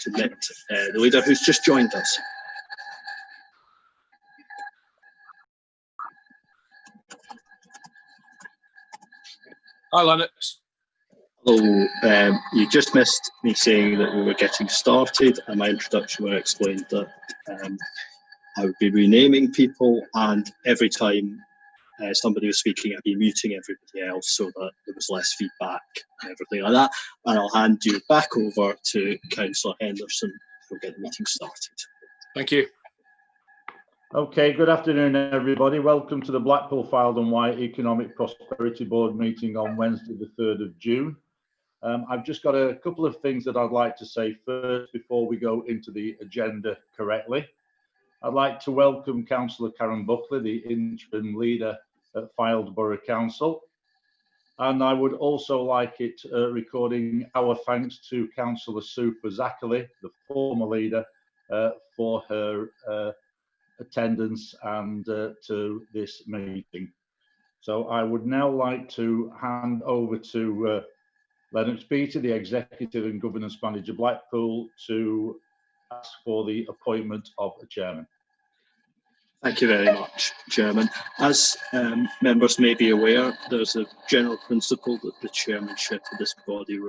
to admit the leader who's just joined us. Hi, Lennox. Hello. You just missed me saying that we were getting started, and my introduction where I explained that I would be renaming people, and every time somebody was speaking, I'd be muting everybody else so that there was less feedback and everything like that. And I'll hand you back over to Councillor Henderson who'll get the meeting started. Thank you. Okay, good afternoon, everybody. Welcome to the Blackpool, Fylde and Wyre Economic Prosperity Board meeting on Wednesday, the 3rd of June. I've just got a couple of things that I'd like to say first before we go into the agenda correctly. I'd like to welcome Councillor Karen Buckley, the interim leader at Fylde Borough Council. And I would also like it recording our thanks to Councillor Sue Zachary, the former leader, for her attendance and to this meeting. So I would now like to hand over to Lennox Peter, the Executive and Governance Manager Blackpool, to ask for the appointment of a chairman. Thank you very much, Chairman. As members may be aware, there's a general principle that the chairmanship of this body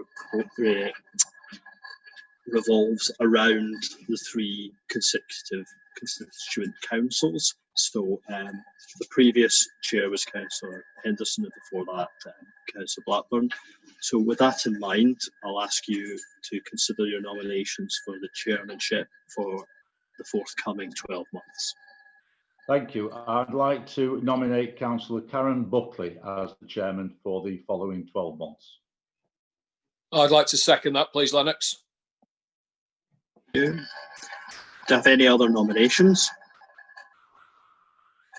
revolves around the 3 consecutive constituent councils. So the previous chair was Councillor Henderson, and before that Councillor Blackburn. So with that in mind, I'll ask you to consider your nominations for the chairmanship for the forthcoming 12 months. Thank you. I'd like to nominate Councillor Karen Buckley as the chairman for the following 12 months. I'd like to second that, please, Lennox. Do you have any other nominations?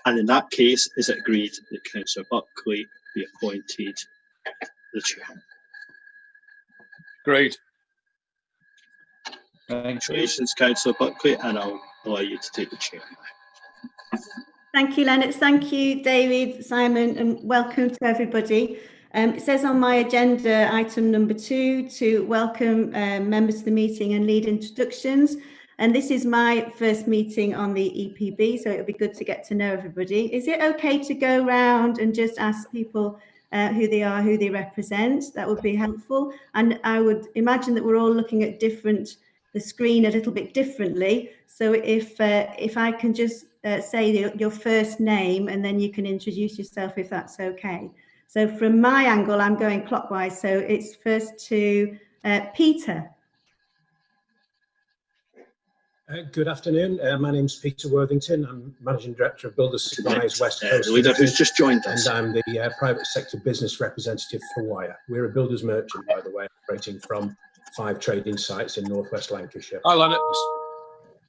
And in that case, is it agreed that Councillor Buckley be appointed the chairman? Agreed. Congratulations, Councillor Buckley, and I'll allow you to take the chair now. Thank you, Lennox. Thank you, David, Simon, and welcome to everybody. It says on my agenda, item number 2, to welcome members to the meeting and lead introductions. And this is my first meeting on the EPB, so it'll be good to get to know everybody. Is it okay to go around and just ask people who they are, who they represent? That would be helpful. And I would imagine that we're all looking at the screen a little bit differently. So if I can just say your first name, and then you can introduce yourself if that's okay. So from my angle, I'm going clockwise. So it's first to Peter. Good afternoon. My name's Peter Worthington. I'm Managing Director of Builders Supplies West Coast. The leader who's just joined us. And I'm the private sector business representative for Wyre. We're a builders merchant, by the way, operating from 5 trading sites in northwest Lancashire. Hi, Lennox.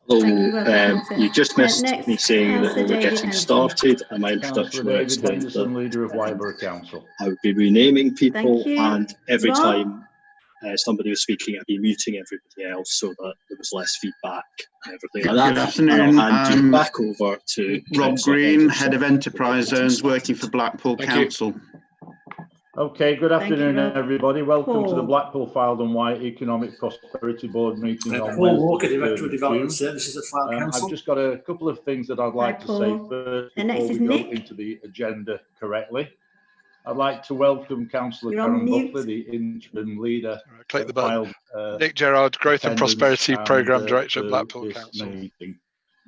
Hello. You just missed me saying that we were getting started, and my introduction where I explained that leader of Wyre Borough Council. I would be renaming people, and every time somebody was speaking, I'd be muting everybody else so that there was less feedback and everything like that. Good afternoon. And I'll hand you back over to Rob Green, Head of Enterprise Zones, working for Blackpool Council. Okay, good afternoon, everybody. Welcome to the Blackpool, Fylde and Wyre Economic Prosperity Board meeting on Paul Walker, Wednesday, Director of Development 3rd Services at Fylde Council. I've just got a couple of things that I'd like to say first before we go into the agenda correctly. I'd like to welcome Councillor Karen Buckley, the interim leader. Click the button. Nick Gerard, Growth and Prosperity Programme Director at Blackpool Council. Meeting.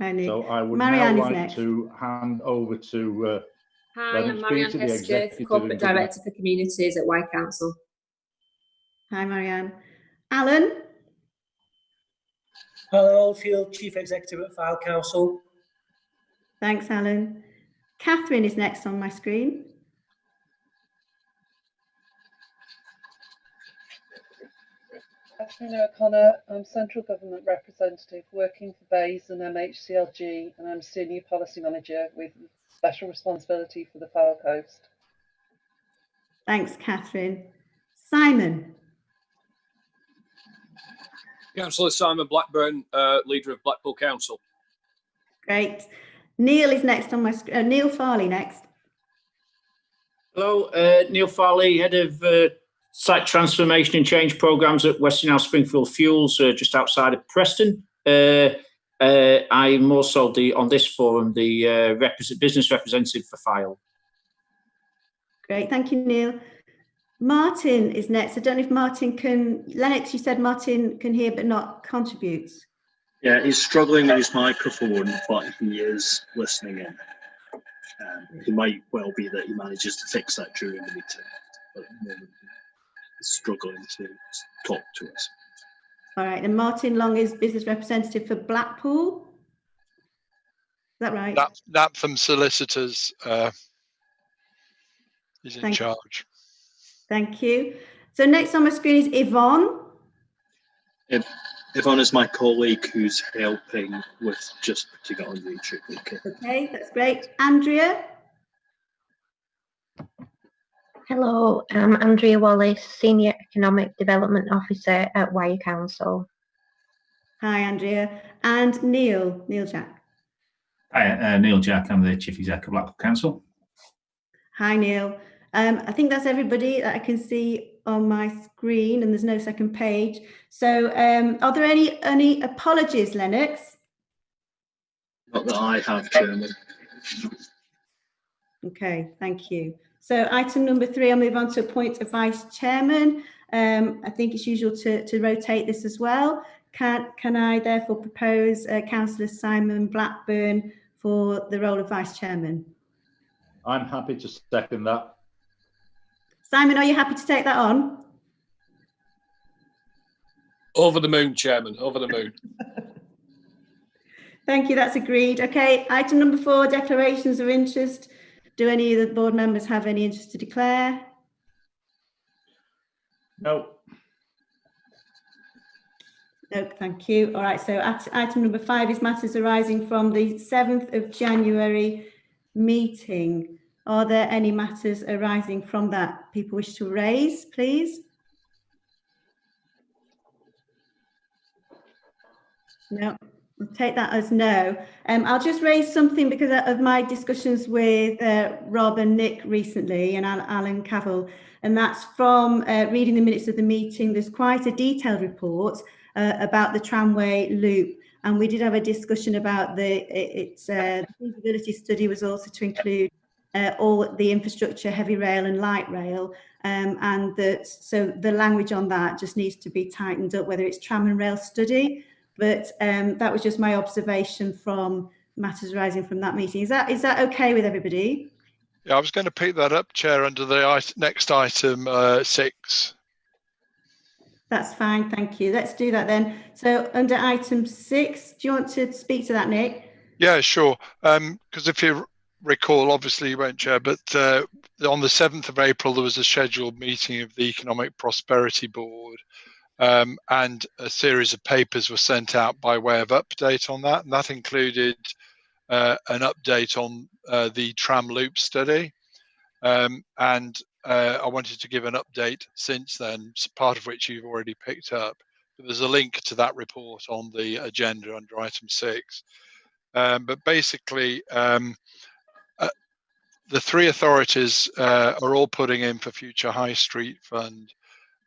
So I would now like to hand over to Hi, I'm Marianne Hesketh, Corporate Director for Communities at Wyre Council. Hi, Marianne. Alan? Alan Oldfield, Chief Executive at Fylde Council. Thanks, Alan. Catherine is next on my screen. Catherine O'Connor, I'm Central Government Representative working for BEIS and MHCLG, and I'm Senior Policy Manager with special responsibility for the Fylde Coast. Thanks, Catherine. Simon. Councillor Simon Blackburn, Leader of Blackpool Council. Great. Neil is next on my Neil Farley next. Hello, Neil Farley, Head of Site transformation and change programs at Westinghouse Springfield Fuels, just outside of Preston. I'm also on this forum the business representative for Fylde. Great, thank you, Neil. Martin is next. I don't know if Martin can. Lennox, you said Martin can hear but not contributes. Yeah, he's struggling with his microphone, but he is listening in. It might well be that he manages to fix that during the meeting, but at the moment he's struggling to talk to us. All right, and Martin Long is business representative for Blackpool. Is that right? Naptham Solicitors is in charge. Thank you. So next on my screen is Yvonne. Yvonne is my colleague who's helping with just putting it on YouTube. Okay, that's great. Andrea. Hello, I'm Andrea Wallace, Senior Economic Development Officer at Wyre Council. Hi, Andrea. And Neil Jack. Hi, Neil Jack. I'm the Chief Executive of Blackpool Council. Hi, Neil. I think that's everybody that I can see on my screen, and there's no second page. So are there any apologies, Lennox? Not that I have, Chairman. Okay, thank you. So item number 3, I'll move on to appoint a vice chairman. I think it's usual to rotate this as well. Can I therefore propose Councillor Simon Blackburn for the role of vice chairman? I'm happy to second that. Simon, are you happy to take that on? Over the moon, Chairman, over the moon. Thank you, that's agreed. Okay, item number 4, declarations of interest. Do any of the board members have any interest to declare? No. No, thank you. All right, so item number 5 is matters arising from the 7th of January meeting. Are there any matters arising from that people wish to raise, please? No, I'll take that as no. I'll just raise something because of my discussions with Rob and Nick recently and Alan Cavill, and that's from reading the minutes of the meeting. There's quite a detailed report about the tramway loop, and we did have a discussion about the feasibility study was also to include all the infrastructure, heavy rail and light rail, and so the language on that just needs to be tightened up, whether it's tram and rail study. But that was just my observation from matters arising from that meeting. Is that okay with everybody? Yeah, I was going to pick that up, Chair, under the next item 6. That's fine, thank you. Let's do that then. So under item 6, do you want to speak to that, Nick? Yeah, sure. Because if you recall, obviously you won't, Chair, but on the 7th of April, there was a scheduled meeting of the Economic Prosperity Board. And a series of papers were sent out by way of update on that, and that included an update on the tram loop study, and I wanted to give an update since then, part of which you've already picked up. But there's a link to that report on the agenda under item 6. But basically, the 3 authorities are all putting in for Future High Street Fund.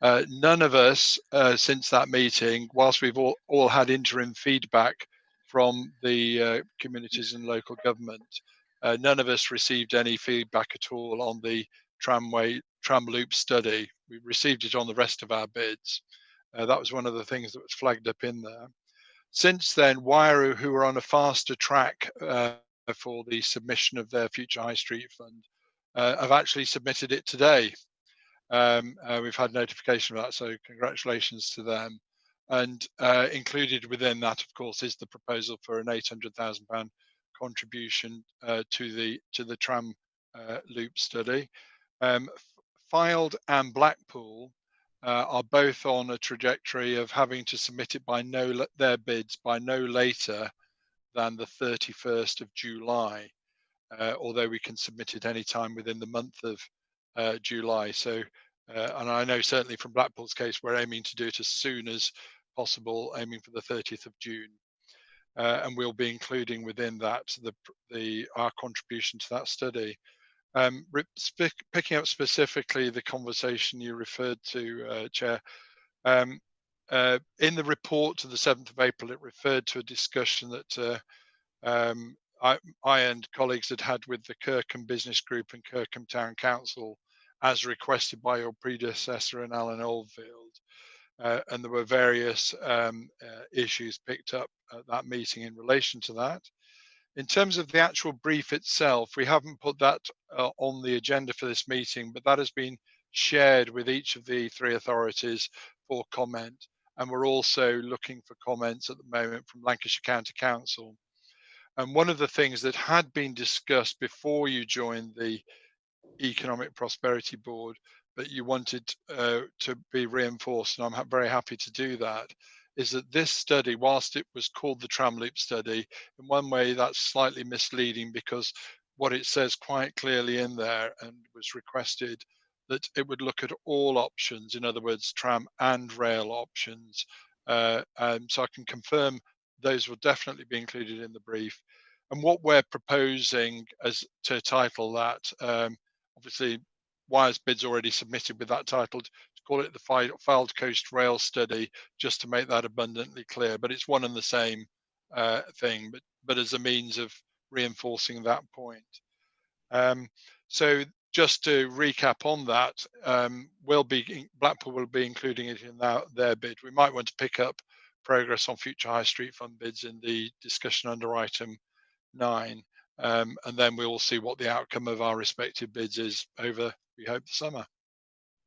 None of us, since that meeting, whilst we've all had interim feedback from the communities and local government, none of us received any feedback at all on the tram loop study. We received it on the rest of our bids. That was one of the things that was flagged up in there. Since then, Wyre, who are on a faster track for the submission of their Future High Street Fund, have actually submitted it today. We've had notification of that, so congratulations to them. And included within that, of course, is the proposal for an £800,000 contribution to the tram loop study. Fylde and Blackpool are both on a trajectory of having to submit it by their bids by no later than the 31st of July, although we can submit it any time within the month of July. So, and I know certainly from Blackpool's case, we're aiming to do it as soon as possible, aiming for the 30th of June. And we'll be including within that our contribution to that study. Picking up specifically the conversation you referred to, Chair, in the report to the 7th of April, it referred to a discussion that I and colleagues had with the Kirkham Business Group and Kirkham Town Council, as requested by your predecessor and Alan Oldfield. And there were various issues picked up at that meeting in relation to that. In terms of the actual brief itself, we haven't put that on the agenda for this meeting, but that has been shared with each of the 3 authorities for comment. And we're also looking for comments at the moment from Lancashire County Council. And one of the things that had been discussed before you joined the Economic Prosperity Board, but you wanted to be reinforced, and I'm very happy to do that, is that this study, whilst it was called the Tram Loop study, in one way that's slightly misleading, because what it says quite clearly in there, and was requested, that it would look at all options, in other words, tram and rail options. So I can confirm those will definitely be included in the brief. And what we're proposing as to title that, obviously Wyre's bid's already submitted with that title, to call it the Fylde Coast Rail Study, just to make that abundantly clear, but it's one and the same thing, but as a means of reinforcing that point. So just to recap on that, Blackpool will be including it in their bid. We might want to pick up progress on future High Street Fund bids in the discussion under item 9, and then we will see what the outcome of our respective bids is over, we hope, the summer.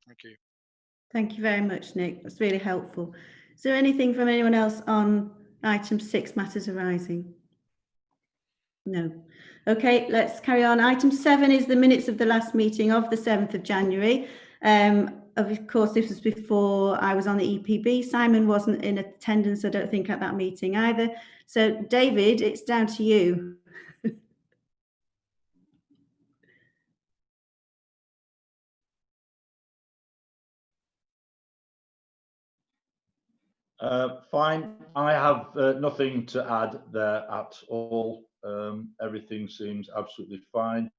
Thank you. Thank you very much, Nick. That's really helpful. Is there anything from anyone else on item 6, matters arising? No. Okay, let's carry on. Item 7 is the minutes of the last meeting of the 7th of January. Of course, this was before I was on the EPB. Simon wasn't in attendance, I don't think, at that meeting either. So, David, it's down to you. Fine. I have nothing to add there at all. Everything seems absolutely fine.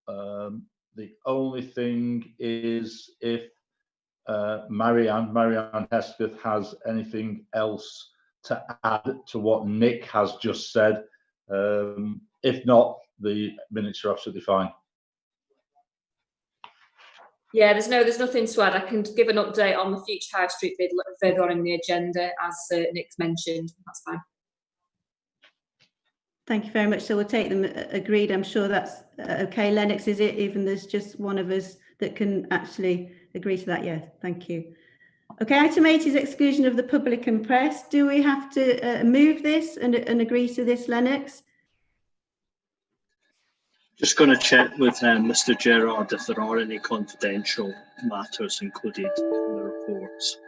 The only thing is if Marianne Hesketh has anything else to add to what Nick has just said. If not, the minutes are absolutely fine. Yeah, there's nothing to add. I can give an update on the future High Street bid further on in the agenda, as Nick's mentioned. That's fine. Thank you very much. So we'll take them agreed. I'm sure that's okay. Lennox, is it? Even there's just one of us that can actually agree to that. Yeah, thank you. Okay, item 8 is exclusion of the public and press. Do we have to move this and agree to this, Lennox? Just going to check with Mr. Gerard if there are any confidential matters included in the reports.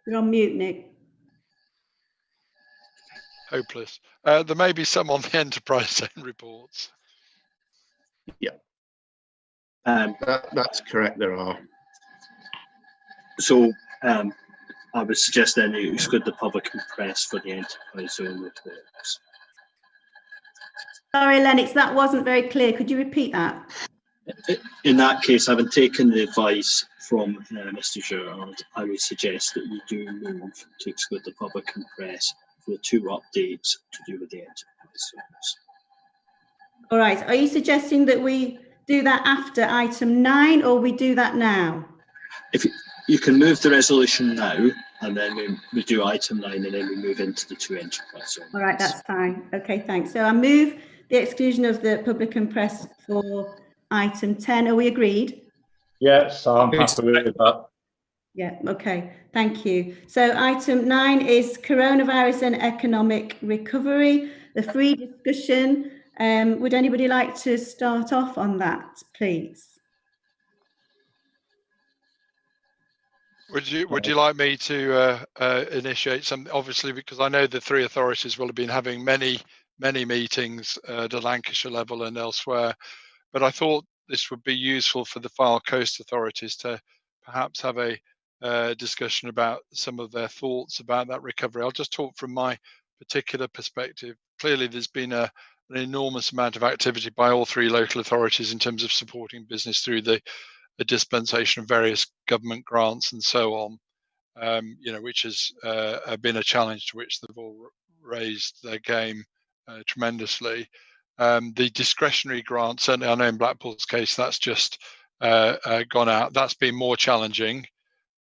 You're on mute, Nick. Hopeless. There may be some on the enterprise zone reports. Yeah, that's correct. There are. So I would suggest then you exclude the public and press for the enterprise zone reports. Sorry, Lennox, that wasn't very clear. Could you repeat that? In that case, having taken the advice from Mr. Gerard, I would suggest that you do move to exclude the public and press for the 2 updates to do with the enterprise zones. All right. Are you suggesting that we do that after item 9, or we do that now? If you can move the resolution now, and then we do item 9, and then we move into the 2 enterprise zones. All right, that's fine. Okay, thanks. So I move the exclusion of the public and press for item 10. Are we agreed? Yes, I'm happy with that. Yeah, okay, thank you. So item 9 is coronavirus and economic recovery, the free discussion. Would anybody like to start off on that, please? Would you like me to initiate some? Obviously, because I know the 3 authorities will have been having many meetings at the Lancashire level and elsewhere, but I thought this would be useful for the Fylde Coast authorities to perhaps have a discussion about some of their thoughts about that recovery. I'll just talk from my particular perspective. Clearly, there's been an an enormous amount of activity by all three local authorities in terms of supporting business through the dispensation of various government grants and so on, which has been a challenge to which they've all raised their game tremendously. The discretionary grant, certainly I know in Blackpool's case, that's just gone out. That's been more challenging,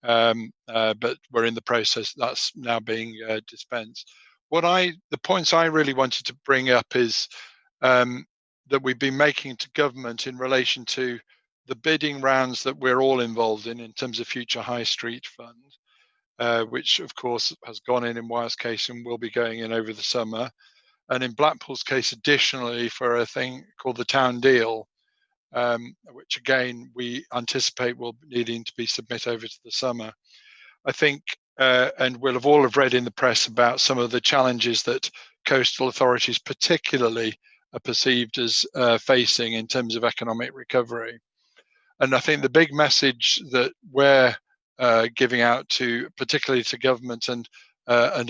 but we're in the process. That's now being dispensed. The points I really wanted to bring up is that we've been making to government in relation to the bidding rounds that we're all involved in terms of Future High Street Fund, which of course has gone in Wyre's case and will be going in over the summer. And in Blackpool's case, additionally, for a thing called the Town Deal, which again, we anticipate will be needing to be submitted over to the summer. I think, and we'll have all have read in the press about some of the challenges that coastal authorities particularly are perceived as facing in terms of economic recovery. And I think the big message that we're giving out to, particularly to government and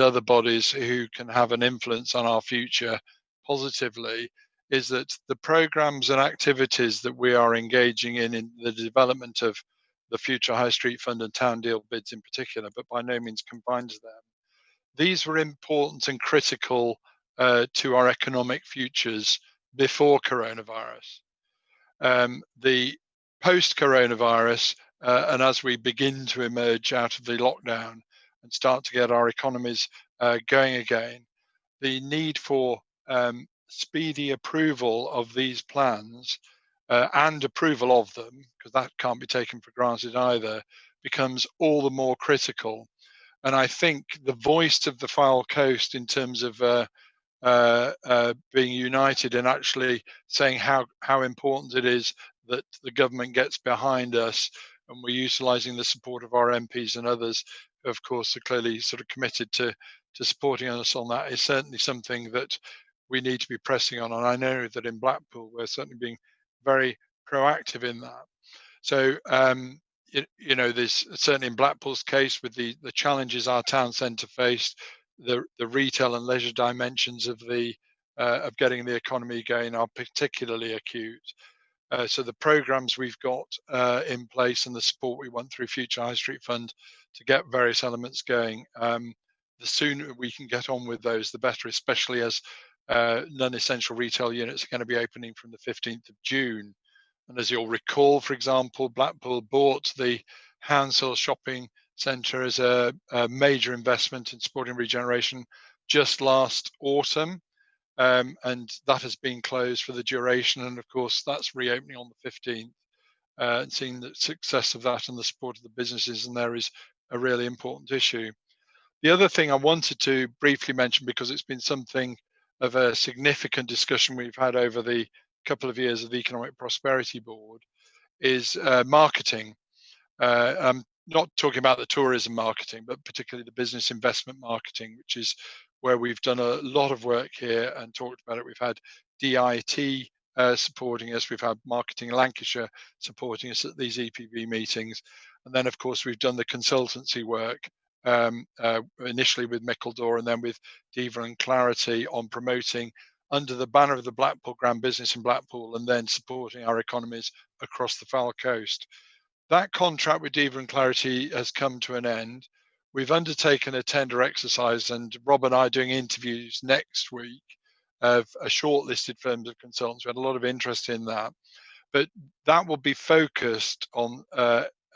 other bodies who can have an influence on our future positively, is that the programs and activities that we are engaging in the development of the Future High Street Fund and Town Deal bids in particular, but by no means combined to them, these were important and critical to our economic futures before coronavirus. The post-coronavirus, and as we begin to emerge out of the lockdown and start to get our economies going again, the need for speedy approval of these plans and approval of them, because that can't be taken for granted either, becomes all the more critical. And I think the voice of the Fylde Coast in terms of being united and actually saying how important it is that the government gets behind us, and we're utilising the support of our MPs and others who of course are clearly sort of committed to supporting us on that, is certainly something that we need to be pressing on. And I know that in Blackpool we're certainly being very proactive in that. So there's certainly in Blackpool's case, with the challenges our town centre faced, the retail and leisure dimensions of getting the economy going are particularly acute. So the programs we've got in place and the support we want through Future High Street Fund to get various elements going, the sooner we can get on with those, the better, especially as non-essential retail units are going to be opening from the 15th of June. And as you'll recall, for example, Blackpool bought the Hounshill Shopping Centre as a major investment in supporting regeneration just last autumn. And that has been closed for the duration. And of course, that's reopening on the 15th. And seeing the success of that and the support of the businesses, and there is a really important issue. The other thing I wanted to briefly mention, because it's been something of a significant discussion we've had over the couple of years of the Economic Prosperity Board, is marketing. I'm not talking about the tourism marketing, but particularly the business investment marketing, which is where we've done a lot of work here and talked about it. We've had DIT supporting us. We've had Marketing Lancashire supporting us at these EPB meetings. And then, of course, we've done the consultancy work, initially with Mickeldore and then with Diva and Clarity, on promoting under the banner of the Blackpool Grand Business in Blackpool, and then supporting our economies across the Fylde Coast. That contract with Diva and Clarity has come to an end. We've undertaken a tender exercise, and Rob and I are doing interviews next week of a shortlisted firms of consultants. We had a lot of interest in that, but that will be focused on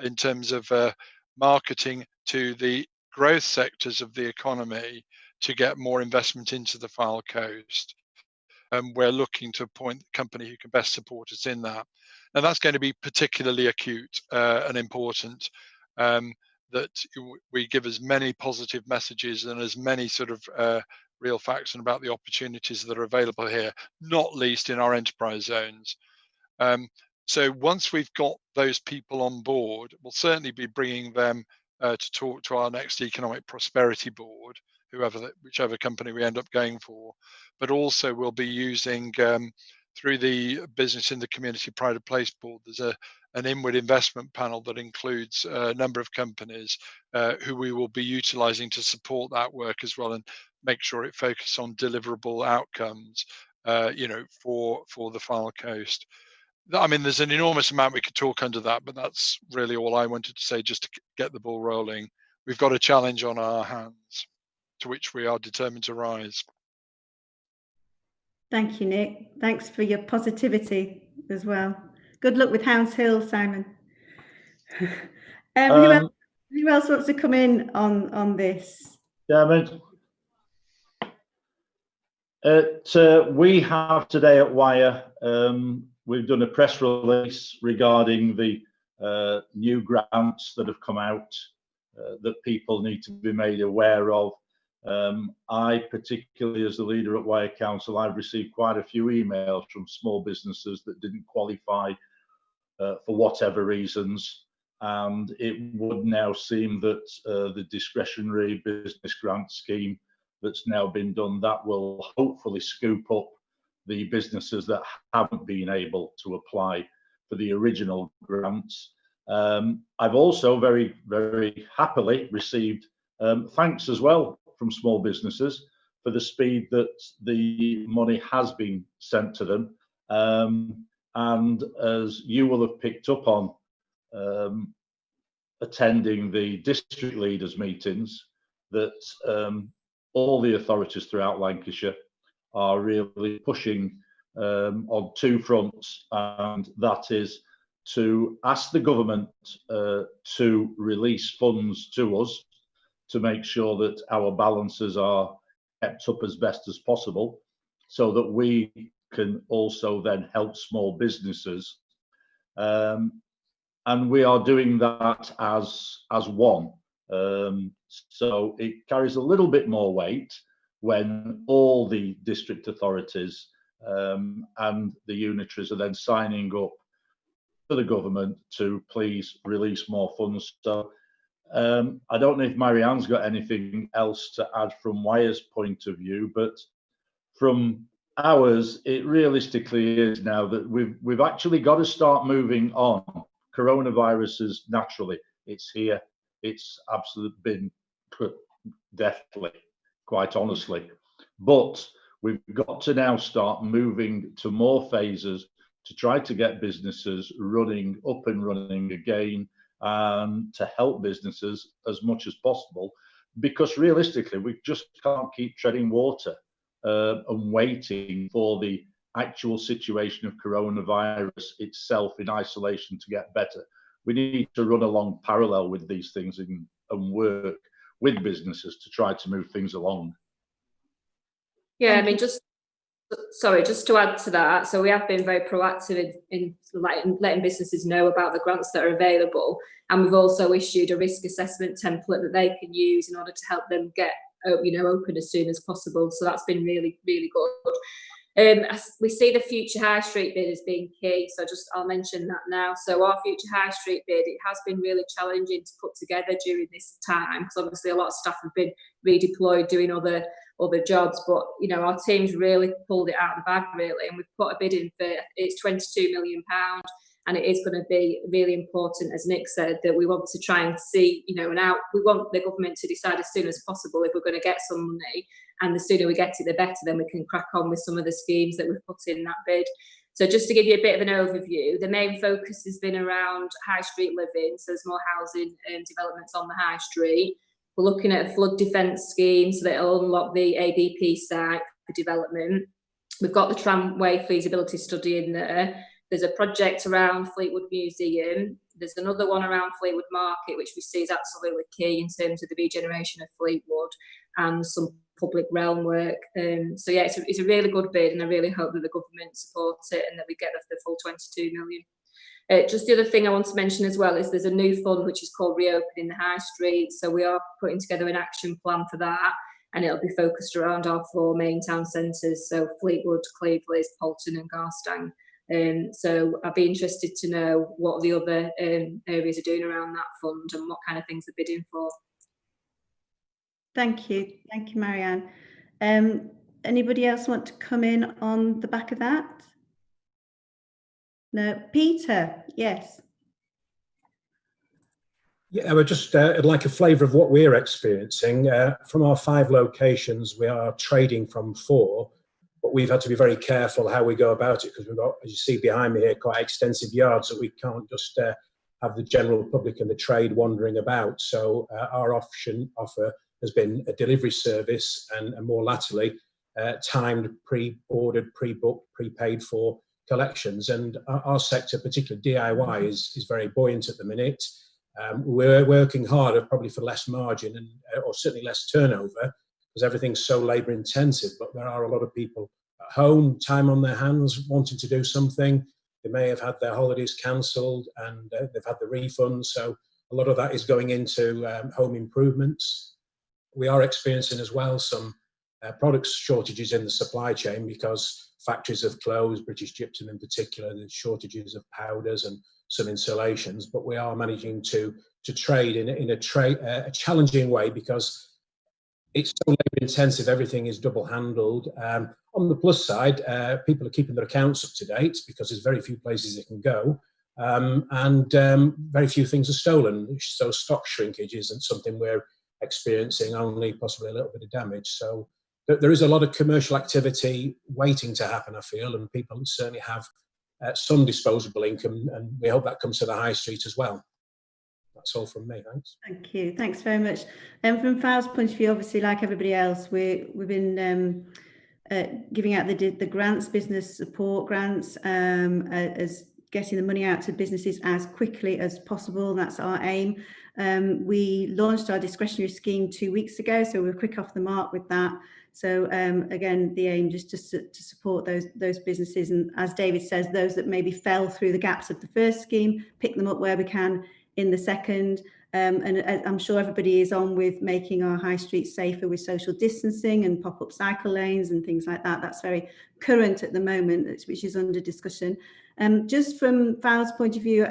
in terms of marketing to the growth sectors of the economy to get more investment into the Fylde Coast. We're looking to appoint the company who can best support us in that. And that's going to be particularly acute and important, that we give as many positive messages and as many sort of real facts and about the opportunities that are available here, not least in our enterprise zones. So once we've got those people on board, we'll certainly be bringing them to talk to our next Economic Prosperity Board, whichever company we end up going for, but also we'll be using through the Business in the Community Pride Place Board, there's an inward investment panel that includes a number of companies who we will be utilising to support that work as well and make sure it focuses on deliverable outcomes you know, for the Fylde coast. I mean, there's an enormous amount we could talk under that, but that's really all I wanted to say, just to get the ball rolling. We've got a challenge on our hands, to which we are determined to rise. Thank you, Nick. Thanks for your positivity as well. Good luck with Hounds Hill, Simon. Who else wants to come in on this? Chairman, we have today at Wyre, we've done a press release regarding the new grants that have come out that people need to be made aware of. I, particularly as the leader at Wyre Council, I've received quite a few emails from small businesses that didn't qualify for whatever reasons, and it would now seem that the discretionary business grant scheme that's now been done, that will hopefully scoop up the businesses that haven't been able to apply for the original grants. I've also very, very happily received thanks as well from small businesses for the speed that the money has been sent to them. And as you will have picked up on attending the district leaders meetings, that all the authorities throughout Lancashire are really pushing on two fronts, and that is to ask the government to release funds to us to make sure that our balances are kept up as best as possible, so that we can also then help small businesses. And we are doing that as one. So it carries a little bit more weight when all the district authorities and the unitaries are then signing up to the government to please release more funds. So I don't know if Marianne's got anything else to add from Wyre's point of view, but from ours, it realistically is now that we've actually got to start moving on. Coronavirus is naturally, it's here. It's absolutely been deathly, quite honestly. But we've got to now start moving to more phases to try to get businesses running, up and running again, and to help businesses as much as possible. Because realistically, we just can't keep treading water and waiting for the actual situation of coronavirus itself in isolation to get better. We need to run along parallel with these things and work with businesses to try to move things along. Yeah, I mean, just to add to that, so we have been very proactive in letting businesses know about the grants that are available, and we've also issued a risk assessment template that they can use in order to help them get open as soon as possible. So that's been really, really good. We see the Future High Street bid as being key, so I'll mention that now. So our Future High Street bid, it has been really challenging to put together during this time, because obviously a lot of staff have been redeployed doing other jobs, but our team's really pulled it out of the bag really, and we've put a bid in for, it's £22 million, and it is going to be really important, as Nick said, that we want to try and see, we want the government to decide as soon as possible if we're going to get some money, and the sooner we get it, the better, then we can crack on with some of the schemes that we've put in that bid. So just to give you a bit of an overview, the main focus has been around high street living, so there's more housing developments on the high street. We're looking at a flood defence scheme, so that it'll unlock the ABP site for development. We've got the tramway feasibility study in there. There's a project around Fleetwood Museum. There's another one around Fleetwood Market, which we see is absolutely key in terms of the regeneration of Fleetwood, and some public realm work. So yeah, it's a really good bid, and I really hope that the government supports it and that we get the full 22 million. Just the other thing I want to mention as well is there's a new fund which is called Reopening the High Street. So we are putting together an action plan for that, and it'll be focused around our 4 main town centres, so Fleetwood, Cleveland, Poulton and Garstang. So I'd be interested to know what the other areas are doing around that fund and what kind of things they're bidding for. Thank you, Marianne. Anybody else want to come in on the back of that? No, Peter, yes. Yeah, we're just like a flavour of what we're experiencing. From our 5 locations, we are trading from 4, but we've had to be very careful how we go about it, because we've got, as you see behind me here, quite extensive yards that we can't just have the general public and the trade wandering about. So our offer has been a delivery service, and more latterly, timed, pre-ordered, pre-booked, prepaid for collections. And our sector, particularly DIY, is very buoyant at the minute. We're working harder, probably for less margin and or certainly less turnover, because everything's so labour intensive. But there are a lot of people at home, time on their hands, wanting to do something. They may have had their holidays cancelled and they've had the refunds. So a lot of that is going into home improvements. We are experiencing as well some product shortages in the supply chain, because factories have closed, British Gypsum in particular. There's shortages of powders and some insulations, but we are managing to trade in a challenging way, because it's so labour intensive. Everything is double handled. On the plus side, people are keeping their accounts up to date, because there's very few places they can go, and very few things are stolen. So stock shrinkage isn't something we're experiencing, only possibly a little bit of damage. So there is a lot of commercial activity waiting to happen, I feel, and people certainly have some disposable income, and we hope that comes to the high street as well. That's all from me, thanks. Thank you, thanks very much. From Fylde's point of view, obviously, like everybody else, we've been giving out the grants, business support grants, as getting the money out to businesses as quickly as possible. That's our aim. We launched our discretionary scheme 2 weeks ago, so we're quick off the mark with that. So again, the aim just to support those businesses, and as David says, those that maybe fell through the gaps of the first scheme, pick them up where we can in the second. And I'm sure everybody is on with making our high streets safer with social distancing and pop-up cycle lanes and things like that. That's very current at the moment, which is under discussion. Just from Fylde's point of view,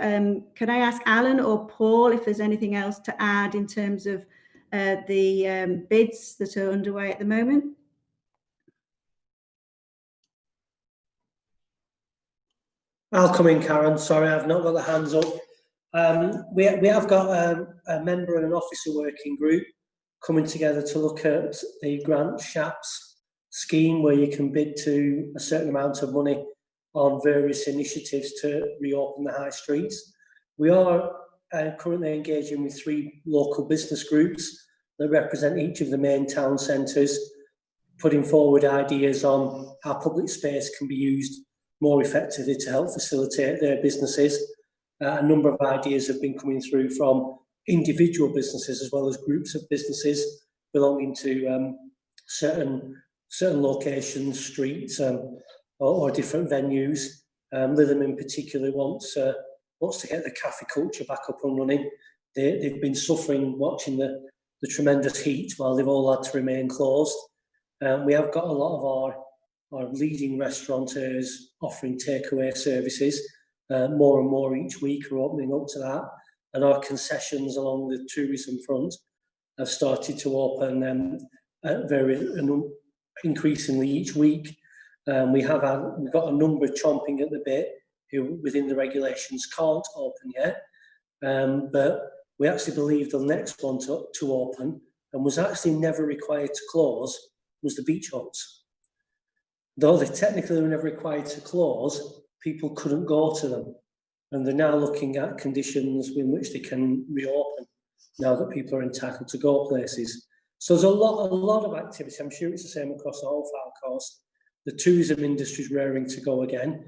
could I ask Alan or Paul if there's anything else to add in terms of the bids that are underway at the moment? I'll come in, Karen. Sorry, I've not got the hands up. We have got a member and an officer working group coming together to look at the grant SHAPS scheme, where you can bid to a certain amount of money on various initiatives to reopen the high streets. We are currently engaging with 3 local business groups that represent each of the main town centres, putting forward ideas on how public space can be used more effectively to help facilitate their businesses. A number of ideas have been coming through from individual businesses as well as groups of businesses belonging to certain locations, streets, or different venues. Lytham in particular wants to get the cafe culture back up and running. They've been suffering watching the tremendous heat while they've all had to remain closed. We have got a lot of our leading restaurateurs offering takeaway services. More and more each week are opening up to that, and our concessions along the tourism front have started to open increasingly each week. We've got a number chomping at the bit who within the regulations can't open yet, but we actually believe the next one to open, and was actually never required to close, was the beach huts. Though they technically were never required to close, people couldn't go to them, and they're now looking at conditions in which they can reopen now that people are entitled to go places. So there's a lot of activity. I'm sure it's the same across the whole Fylde coast. The tourism industry is raring to go again.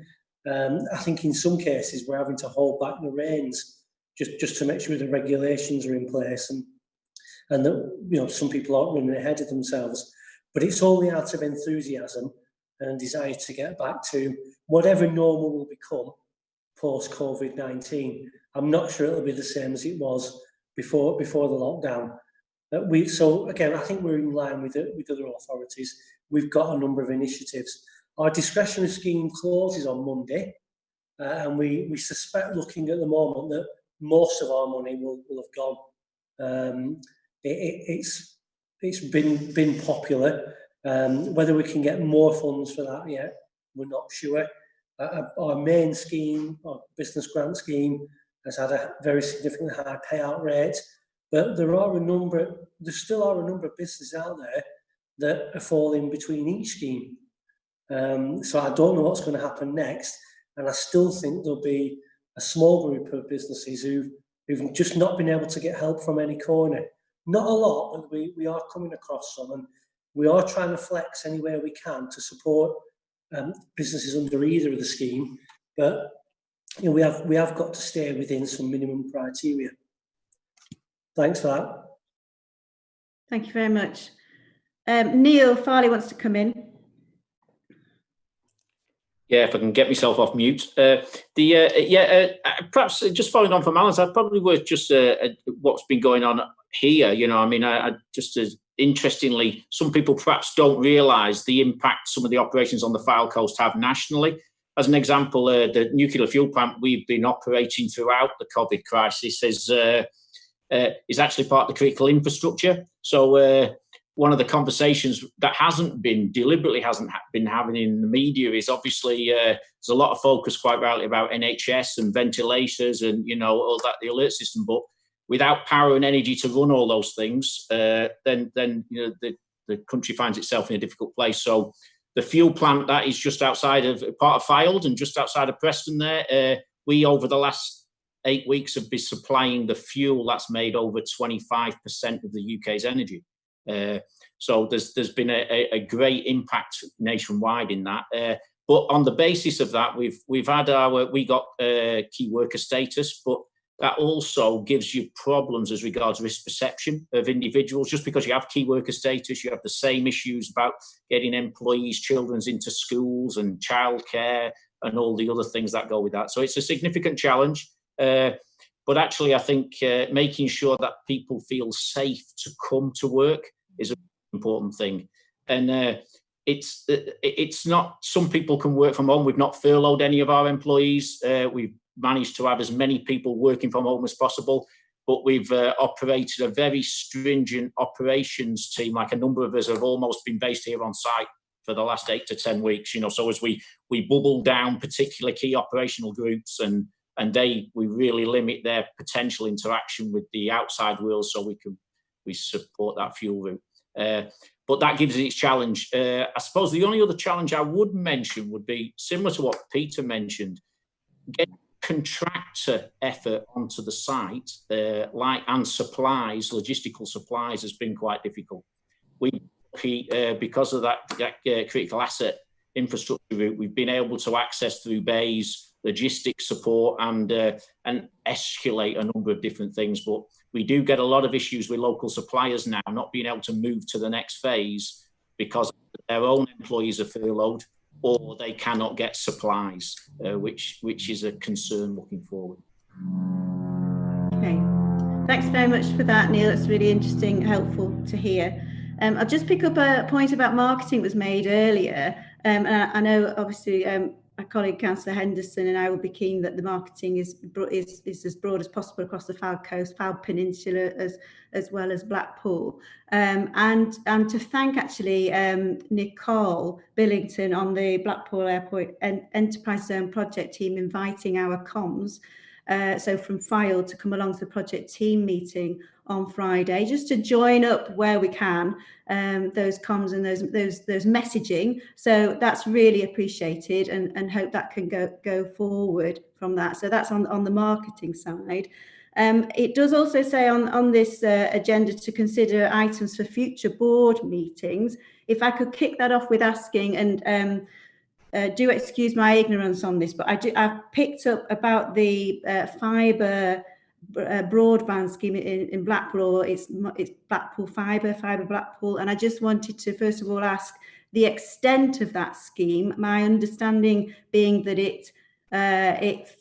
I think in some cases we're having to hold back the reins just to make sure the regulations are in place, and that some people aren't running ahead of themselves. But it's only out of enthusiasm and desire to get back to whatever normal will become post-COVID-19. I'm not sure it'll be the same as it was before the lockdown. So again, I think we're in line with other authorities. We've got a number of initiatives. Our discretionary scheme closes on Monday, and we suspect, looking at the moment, that most of our money will have gone. It's been popular. Whether we can get more funds for that yet, we're not sure. Our main scheme, our business grant scheme, has had a very significantly high payout rate, but there still are a number of businesses out there that are falling between each scheme. So I don't know what's going to happen next, and I still think there'll be a small group of businesses who've just not been able to get help from any corner. Not a lot, but we are coming across some, and we are trying to flex anywhere we can to support businesses under either of the scheme. But you know, we have got to stay within some minimum criteria. Thanks for that. Thank you very much. Neil Farley wants to come in. Yeah, if I can get myself off mute. Perhaps just following on from Alan's, I'd probably worth just what's been going on here. You know, I mean, I just as interestingly, some people perhaps don't realise the impact some of the operations on the Fylde coast have nationally. As an example, the nuclear fuel plant we've been operating throughout the COVID crisis is actually part of the critical infrastructure. So one of the conversations that hasn't been having in the media is obviously there's a lot of focus, quite rightly, about NHS and ventilators and, you know, all that, the alert system. But without power and energy to run all those things, then you know, the country finds itself in a difficult place. So the fuel plant that is just outside of part of Fylde and just outside of Preston there, we over the last 8 weeks have been supplying the fuel that's made over 25% of the UK's energy. So there's been a great impact nationwide in that. But on the basis of that, we got key worker status, but that also gives you problems as regards risk perception of individuals. Just because you have key worker status, you have the same issues about getting employees' children into schools and childcare and all the other things that go with that. So it's a significant challenge. But actually, I think making sure that people feel safe to come to work is an important thing. And it's not, some people can work from home. We've not furloughed any of our employees. We've managed to have as many people working from home as possible, but we've operated a very stringent operations team. Like a number of us have almost been based here on site for the last 8 to 10 weeks, you know, so as we bubble down particular key operational groups and we really limit their potential interaction with the outside world, so we support that fuel route. But that gives it its challenge. I suppose the only other challenge I would mention would be similar to what Peter mentioned. Getting contractor effort onto the site, and supplies, logistical supplies, has been quite difficult. Because of that critical asset infrastructure route, we've been able to access through bays logistics support and escalate a number of different things. But we do get a lot of issues with local suppliers now not being able to move to the next phase because their own employees are furloughed or they cannot get supplies, which is a concern looking forward. Okay, thanks very much for that, Neil. It's really interesting, helpful to hear. I'll just pick up a point about marketing that was made earlier. And I know, obviously, my colleague Councillor Henderson and I will be keen that the marketing is as broad as possible across the Fylde coast, Fylde Peninsula, as well as Blackpool. And to thank actually Nicole Billington on the Blackpool Airport Enterprise Zone project team inviting our comms, so from Fylde, to come along to the project team meeting on Friday, just to join up where we can, those comms and those messaging. So that's really appreciated, and hope that can go forward from that. So that's on the marketing side. It does also say on this agenda to consider items for future board meetings. If I could kick that off with asking, and do excuse my ignorance on this, but I've picked up about the fibre broadband scheme in Blackpool. It's Blackpool Fibre Blackpool, and I just wanted to first of all ask the extent of that scheme. My understanding being that it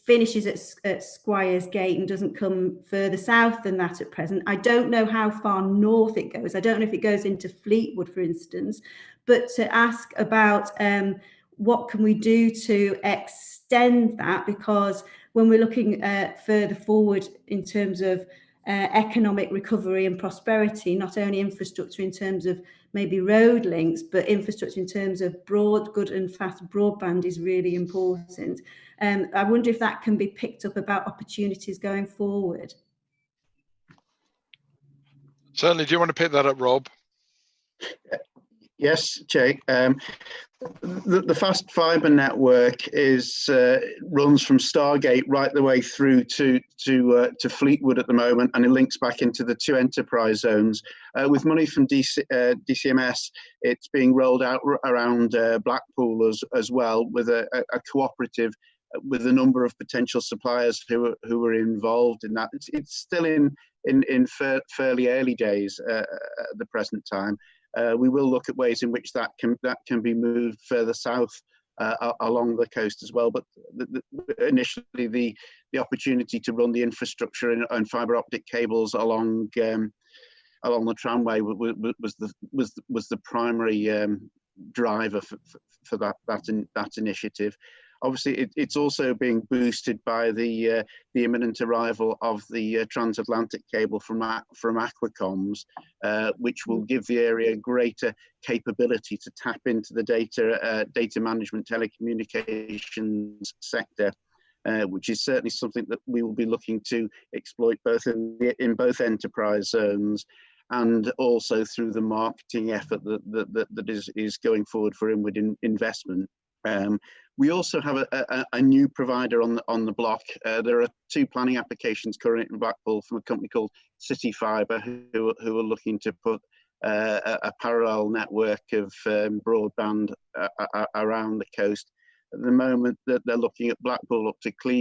finishes at Squires Gate and doesn't come further south than that at present. I don't know how far north it goes. I don't know if it goes into Fleetwood, for instance, but to ask about what can we do to extend that, because when we're looking further forward in terms of economic recovery and prosperity, not only infrastructure in terms of maybe road links, but infrastructure in terms of good and fast broadband is really important. I wonder if that can be picked up about opportunities going forward. Certainly. Do you want to pick that up, Rob? Yes, Jake. The fast fibre network is runs from Stargate right the way through to Fleetwood at the moment, and it links back into the 2 enterprise zones. With money from DCMS, it's being rolled out around Blackpool as well, with a cooperative with a number of potential suppliers who are involved in that. It's still in fairly early days at the present time. We will look at ways in which that can be moved further south along the coast as well. But initially, the opportunity to run the infrastructure and fibre optic cables along the tramway was the primary driver for that initiative. Obviously, it's also being boosted by the imminent arrival of the transatlantic cable from Aquacoms, which will give the area greater capability to tap into the data management telecommunications sector, which is certainly something that we will be looking to exploit both in both enterprise zones and also through the marketing effort that is going forward for inward investment. We also have a new provider on the block. There are 2 planning applications currently in Blackpool from a company called City Fibre, who are looking to put a parallel network of broadband around the coast. At the moment, that they're looking at Blackpool up to Cleveland.